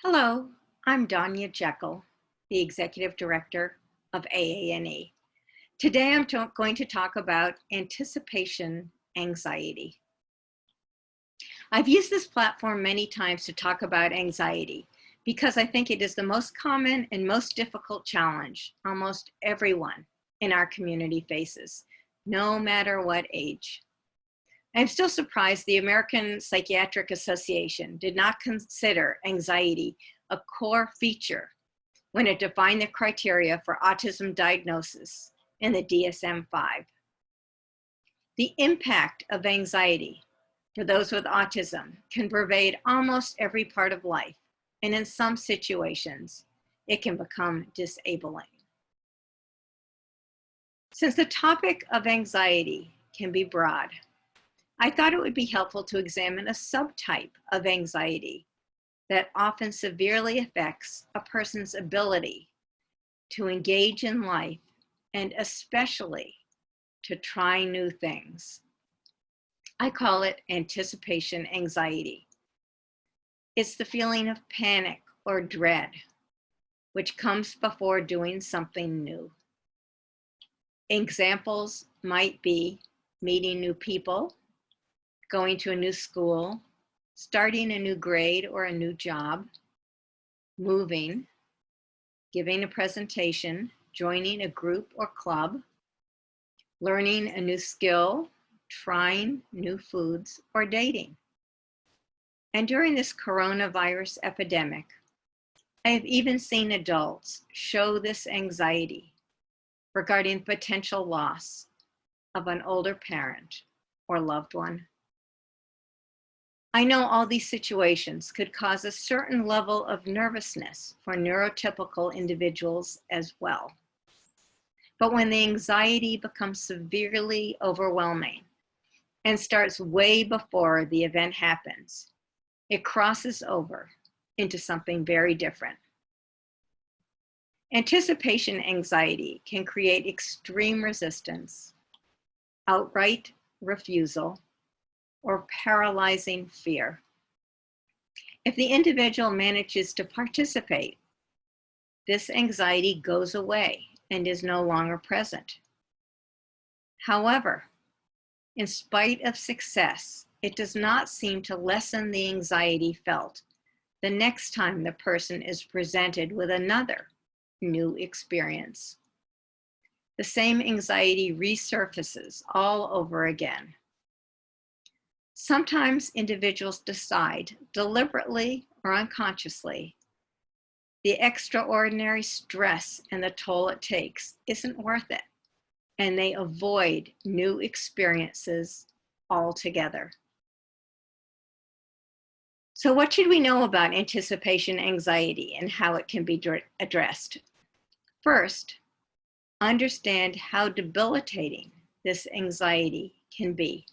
Hello, I'm Dania Jekel, the Executive Director of AANE. Today I'm going to talk about anticipation anxiety. I've used this platform many times to talk about anxiety because I think it is the most common and most difficult challenge almost everyone in our community faces, no matter what age. I'm still surprised the American Psychiatric Association did not consider anxiety a core feature when it defined the criteria for autism diagnosis in the DSM-5. The impact of anxiety for those with autism can pervade almost every part of life, and in some situations, it can become disabling. Since the topic of anxiety can be broad, I thought it would be helpful to examine a subtype of anxiety that often severely affects a person's ability to engage in life and especially to try new things. I call it anticipation anxiety. It's the feeling of panic or dread, which comes before doing something new. Examples might be meeting new people, going to a new school, starting a new grade or a new job, moving, giving a presentation, joining a group or club, learning a new skill, trying new foods, or dating. And during this coronavirus epidemic, I have even seen adults show this anxiety regarding potential loss of an older parent or loved one. I know all these situations could cause a certain level of nervousness for neurotypical individuals as well. But when the anxiety becomes severely overwhelming and starts way before the event happens, it crosses over into something very different. Anticipation anxiety can create extreme resistance, outright refusal, or paralyzing fear. If the individual manages to participate, this anxiety goes away and is no longer present. However, in spite of success, it does not seem to lessen the anxiety felt the next time the person is presented with another new experience. The same anxiety resurfaces all over again. Sometimes individuals decide, deliberately or unconsciously, the extraordinary stress and the toll it takes isn't worth it, and they avoid new experiences altogether. So what should we know about anticipation anxiety and how it can be addressed? First, understand how debilitating this anxiety can be.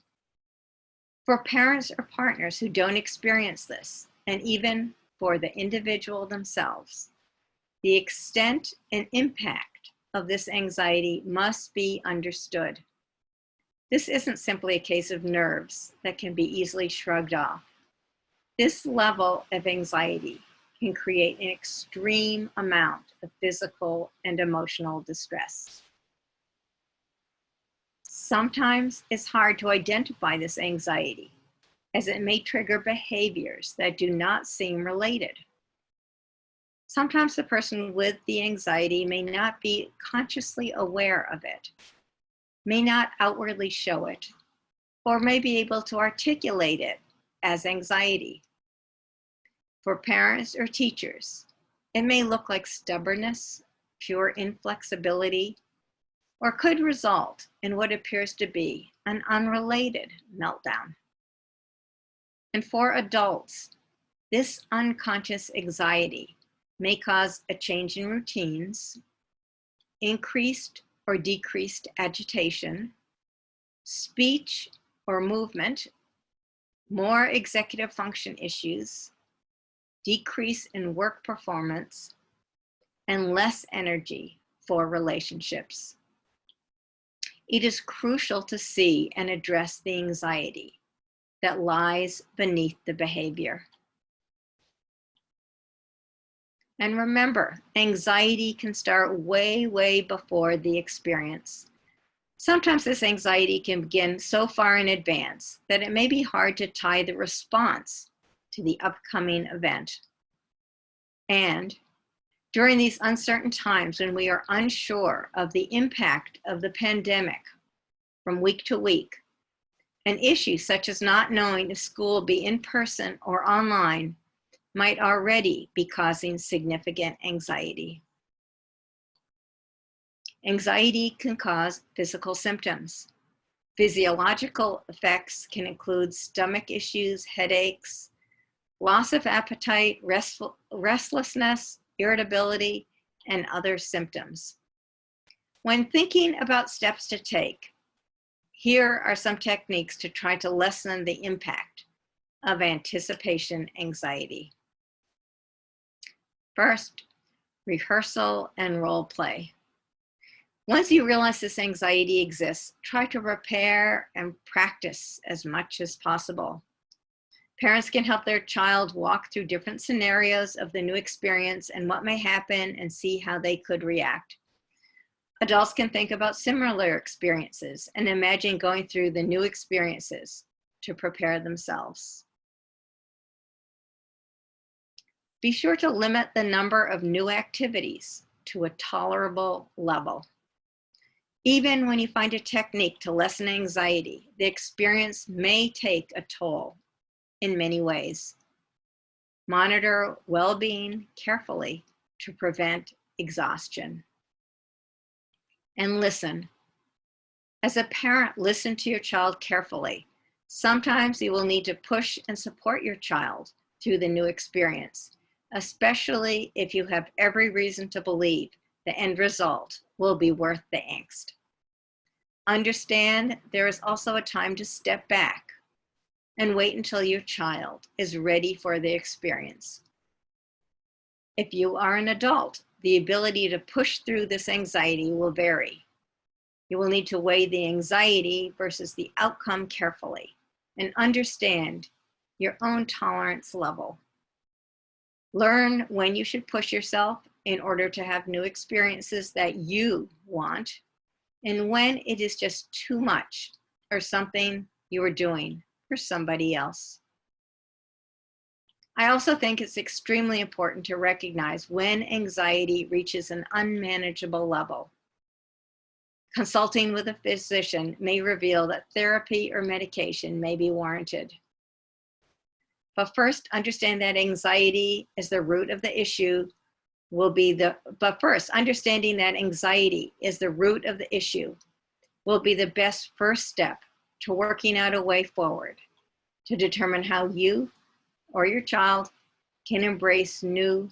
For parents or partners who don't experience this, and even for the individual themselves, the extent and impact of this anxiety must be understood. This isn't simply a case of nerves that can be easily shrugged off. This level of anxiety can create an extreme amount of physical and emotional distress. Sometimes it's hard to identify this anxiety, as it may trigger behaviors that do not seem related. Sometimes the person with the anxiety may not be consciously aware of it, may not outwardly show it, or may be able to articulate it as anxiety. For parents or teachers, it may look like stubbornness, pure inflexibility, or could result in what appears to be an unrelated meltdown. And for adults, this unconscious anxiety may cause a change in routines, increased or decreased agitation, speech or movement, more executive function issues, decrease in work performance, and less energy for relationships. It is crucial to see and address the anxiety that lies beneath the behavior. And remember, anxiety can start way, way before the experience. Sometimes this anxiety can begin so far in advance that it may be hard to tie the response to the upcoming event. And during these uncertain times when we are unsure of the impact of the pandemic from week to week, an issue such as not knowing if school will be in person or online might already be causing significant anxiety. Anxiety can cause physical symptoms. Physiological effects can include stomach issues, headaches, loss of appetite, restlessness, irritability, and other symptoms. When thinking about steps to take, here are some techniques to try to lessen the impact of anticipation anxiety. First, rehearsal and role play. Once you realize this anxiety exists, try to prepare and practice as much as possible. Parents can help their child walk through different scenarios of the new experience and what may happen and see how they could react. Adults can think about similar experiences and imagine going through the new experiences to prepare themselves. Be sure to limit the number of new activities to a tolerable level. Even when you find a technique to lessen anxiety, the experience may take a toll in many ways. Monitor well-being carefully to prevent exhaustion. And listen. As a parent, listen to your child carefully. Sometimes you will need to push and support your child through the new experience, especially if you have every reason to believe the end result will be worth the angst. Understand there is also a time to step back and wait until your child is ready for the experience. If you are an adult, the ability to push through this anxiety will vary. You will need to weigh the anxiety versus the outcome carefully and understand your own tolerance level. Learn when you should push yourself in order to have new experiences that you want, and when it is just too much or something you are doing for somebody else. I also think it's extremely important to recognize when anxiety reaches an unmanageable level. Consulting with a physician may reveal that therapy or medication may be warranted. But first, understand that anxiety is the root of the issue understanding that anxiety is the root of the issue will be the best first step to working out a way forward to determine how you or your child can embrace new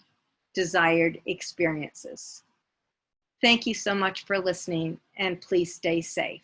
desired experiences. Thank you so much for listening, and please stay safe.